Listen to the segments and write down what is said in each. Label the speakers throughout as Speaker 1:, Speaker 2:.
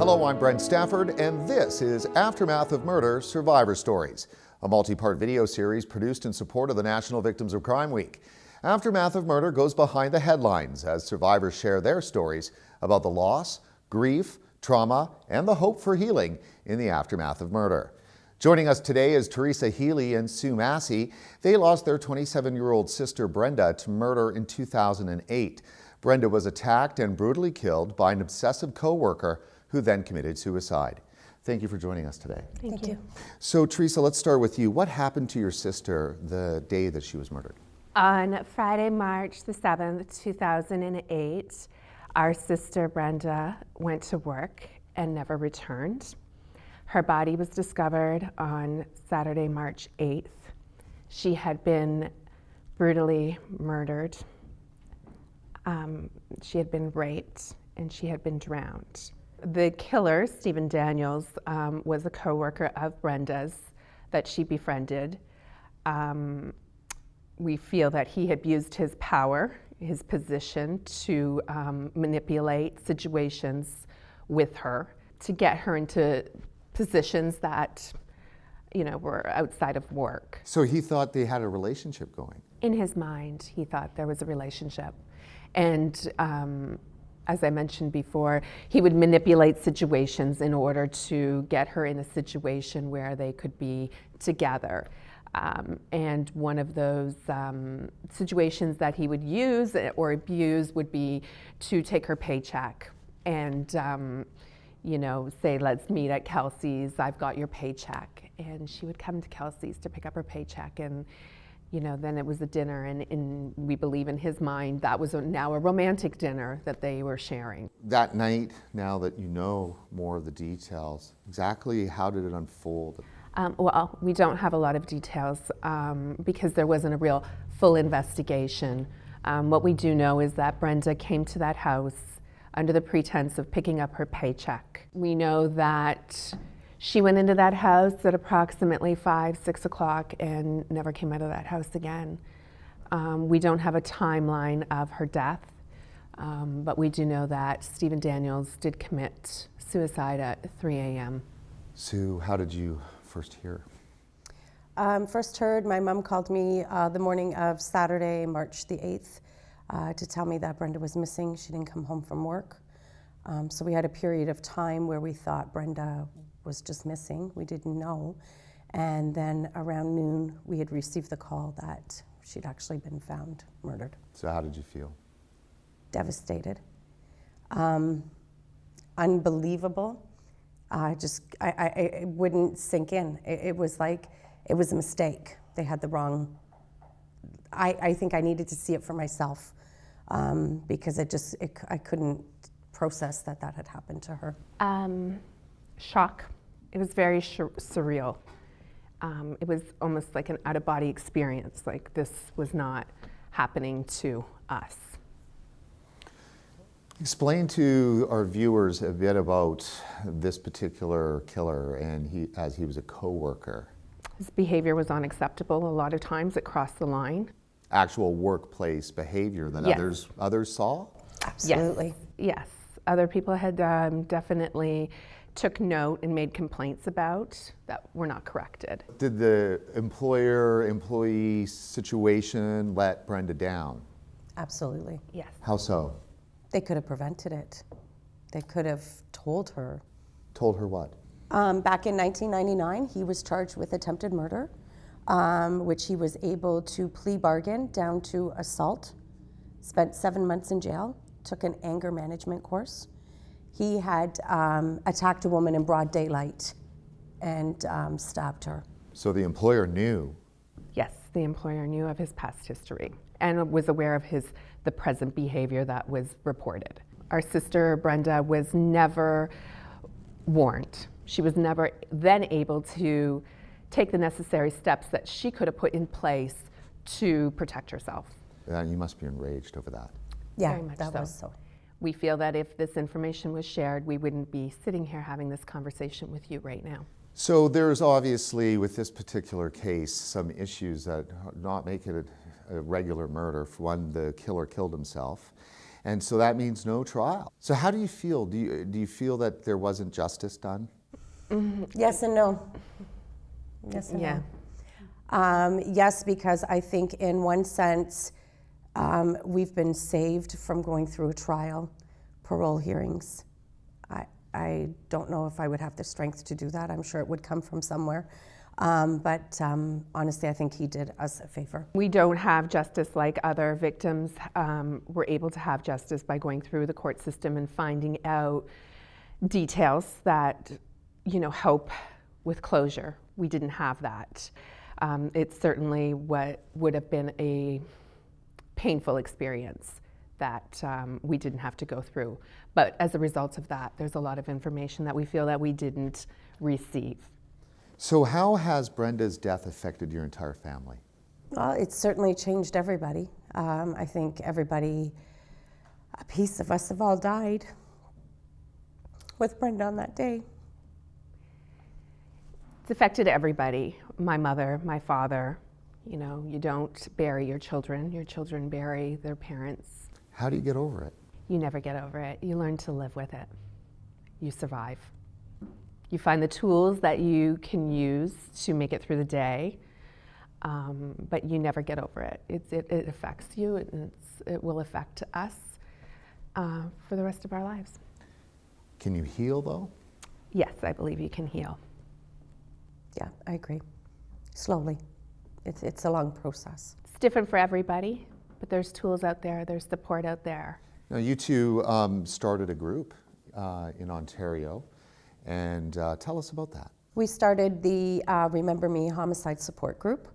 Speaker 1: Hello, I'm Brent Stafford, and this is Aftermath of Murder Survivor Stories, a multi-part video series produced in support of the National Victims of Crime Week. Aftermath of Murder goes behind the headlines as survivors share their stories about the loss, grief, trauma, and the hope for healing in the aftermath of murder. Joining us today is Teresa, Healey, and Sue Massey. They lost their 27-year-old sister Brenda to murder in 2008. Brenda was attacked and brutally killed by an obsessive co-worker who then committed suicide. Thank you for joining us today.
Speaker 2: Thank you.
Speaker 1: So Teresa, let's start with you. What happened to your sister the day that she was murdered?
Speaker 2: On Friday, March the 7th, 2008, our sister Brenda went to work and never returned. Her body was discovered on Saturday, March 8th. She had been brutally murdered. She had been raped and she had been drowned. The killer, Stephen Daniels, was a co-worker of Brenda's that she befriended. We feel that he had used his power, his position, to manipulate situations with her to get her into positions that, were outside of work.
Speaker 1: So he thought they had a relationship going?
Speaker 2: In his mind, he thought there was a relationship. And as I mentioned before, he would manipulate situations in order to get her in a situation where they could be together. And one of those situations that he would use or abuse would be to take her paycheck and, say, let's meet at Kelsey's, I've got your paycheck. And she would come to Kelsey's to pick up her paycheck, and then it was a dinner, and we believe in his mind that was now a romantic dinner that they were sharing.
Speaker 1: That night, now that you know more of the details, exactly how did it unfold?
Speaker 2: Well, we don't have a lot of details because there wasn't a real full investigation. What we do know is that Brenda came to that house under the pretense of picking up her paycheck. We know that she went into that house at approximately 5, 6 o'clock and never came out of that house again. We don't have a timeline of her death, but we do know that Stephen Daniels did commit suicide at 3 a.m.
Speaker 1: Sue, how did you first hear?
Speaker 3: First heard, my mom called me the morning of Saturday, March the 8th, to tell me that Brenda was missing. She didn't come home from work. So we had a period of time where we thought Brenda was just missing. We didn't know. And then around noon, we had received the call that she'd actually been found murdered.
Speaker 1: So how did you feel?
Speaker 3: Devastated. Unbelievable. It wouldn't sink in. It was like, it was a mistake. They had the wrong, I think I needed to see it for myself because I couldn't process that had happened to her.
Speaker 2: Shock. It was very surreal. It was almost like an out-of-body experience, like this was not happening to us.
Speaker 1: Explain to our viewers a bit about this particular killer, and as he was a co-worker.
Speaker 2: His behavior was unacceptable. A lot of times it crossed the line.
Speaker 1: Actual workplace behavior that
Speaker 2: Yes.
Speaker 1: others saw?
Speaker 3: Absolutely.
Speaker 2: Yes. Other people had definitely took note and made complaints about that were not corrected.
Speaker 1: Did the employer-employee situation let Brenda down?
Speaker 3: Absolutely.
Speaker 2: Yes.
Speaker 1: How so?
Speaker 3: They could have prevented it. They could have told her.
Speaker 1: Told her what?
Speaker 3: Back in 1999, he was charged with attempted murder, which he was able to plea bargain down to assault, spent 7 months in jail, took an anger management course. He had attacked a woman in broad daylight and stabbed her.
Speaker 1: So the employer knew?
Speaker 2: Yes, the employer knew of his past history and was aware of the present behavior that was reported. Our sister Brenda was never warned. She was never then able to take the necessary steps that she could have put in place to protect herself.
Speaker 1: You must be enraged over that.
Speaker 3: Yeah,
Speaker 2: Very much
Speaker 3: that
Speaker 2: so.
Speaker 3: was so.
Speaker 2: We feel that if this information was shared, we wouldn't be sitting here having this conversation with you right now.
Speaker 1: So there's obviously, with this particular case, some issues that not make it a regular murder. For one, the killer killed himself. And so that means no trial. So how do you feel? Do you feel that there wasn't justice done?
Speaker 3: Yes and no. Yes and
Speaker 2: Yeah.
Speaker 3: no. Yes, because I think in one sense, we've been saved from going through a trial, parole hearings. I don't know if I would have the strength to do that. I'm sure it would come from somewhere. But honestly, I think he did us a favor.
Speaker 2: We don't have justice like other victims were able to have justice by going through the court system and finding out details that, help with closure. We didn't have that. It's certainly what would have been a painful experience that we didn't have to go through. But as a result of that, there's a lot of information that we feel that we didn't receive.
Speaker 1: So how has Brenda's death affected your entire family?
Speaker 3: Well, it's certainly changed everybody. I think everybody, a piece of us have all died with Brenda on that day.
Speaker 2: It's affected everybody. My mother, my father. You don't bury your children bury their parents.
Speaker 1: How do you get over it?
Speaker 2: You never get over it. You learn to live with it. You survive. You find the tools that you can use to make it through the day, but you never get over it. It affects you, and it will affect us for the rest of our lives.
Speaker 1: Can you heal, though?
Speaker 2: Yes, I believe you can heal.
Speaker 3: Yeah, I agree. Slowly. It's a long process.
Speaker 2: It's different for everybody, but there's tools out there, there's support out there.
Speaker 1: Now, you two started a group in Ontario, and tell us about that.
Speaker 3: We started the Remember Me Homicide Support Group.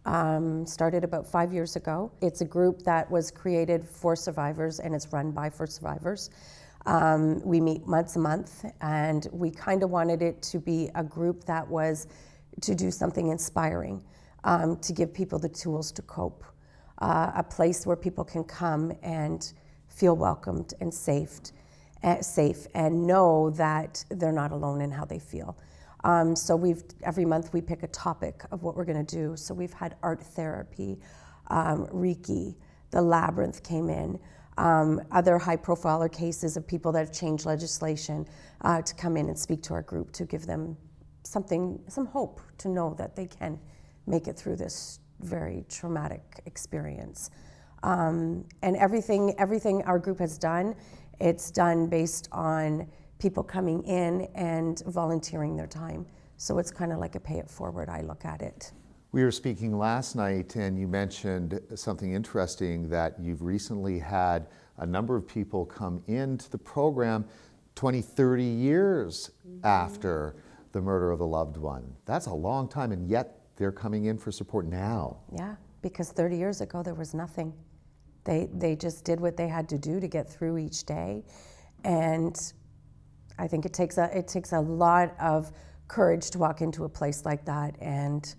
Speaker 3: Started about 5 years ago. It's a group that was created for survivors, and it's run by for survivors. We meet once a month, and we kind of wanted it to be a group that was to do something inspiring, to give people the tools to cope. A place where people can come and feel welcomed and safe and know that they're not alone in how they feel. So every month we pick a topic of what we're going to do. So we've had art therapy, Reiki, the Labyrinth came in, other high-profile cases of people that have changed legislation to come in and speak to our group to give them some hope to know that they can make it through this very traumatic experience. And everything our group has done, it's done based on people coming in and volunteering their time. So it's kind of like a pay it forward, I look at it.
Speaker 1: We were speaking last night, and you mentioned something interesting, that you've recently had a number of people come into the program 20, 30 years after the murder of a loved one. That's a long time, and yet they're coming in for support now.
Speaker 3: Yeah, because 30 years ago there was nothing. They just did what they had to do to get through each day, and I think it takes a lot of courage to walk into a place like that, and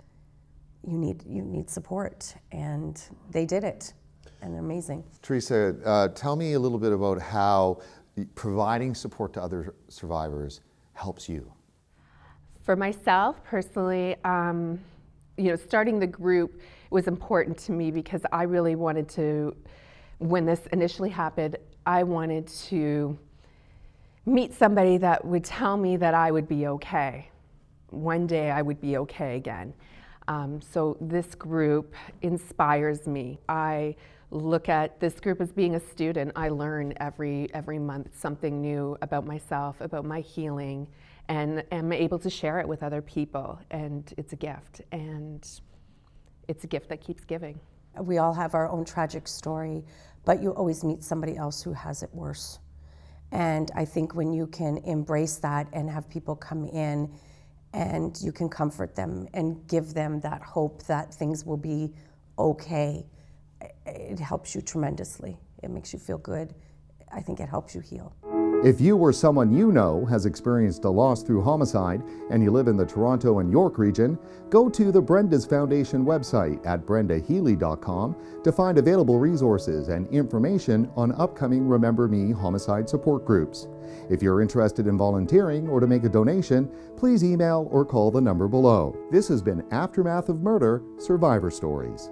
Speaker 3: you need support, and they did it, and they're amazing.
Speaker 1: Teresa, tell me a little bit about how providing support to other survivors helps you.
Speaker 2: For myself personally, starting the group was important to me because I really wanted to, when this initially happened, I wanted to meet somebody that would tell me that I would be okay. One day I would be okay again. So this group inspires me. I look at this group as being a student. I learn every month something new about myself, about my healing, and am able to share it with other people. And it's a gift, and it's a gift that keeps giving.
Speaker 3: We all have our own tragic story, but you always meet somebody else who has it worse. And I think when you can embrace that and have people come in and you can comfort them and give them that hope that things will be okay, it helps you tremendously. It makes you feel good. I think it helps you heal.
Speaker 4: If you or someone you know has experienced a loss through homicide and you live in the Toronto and York region, go to the Brenda's Foundation website at brendahealey.com to find available resources and information on upcoming Remember Me homicide support groups. If you're interested in volunteering or to make a donation, please email or call the number below. This has been Aftermath of Murder Survivor Stories.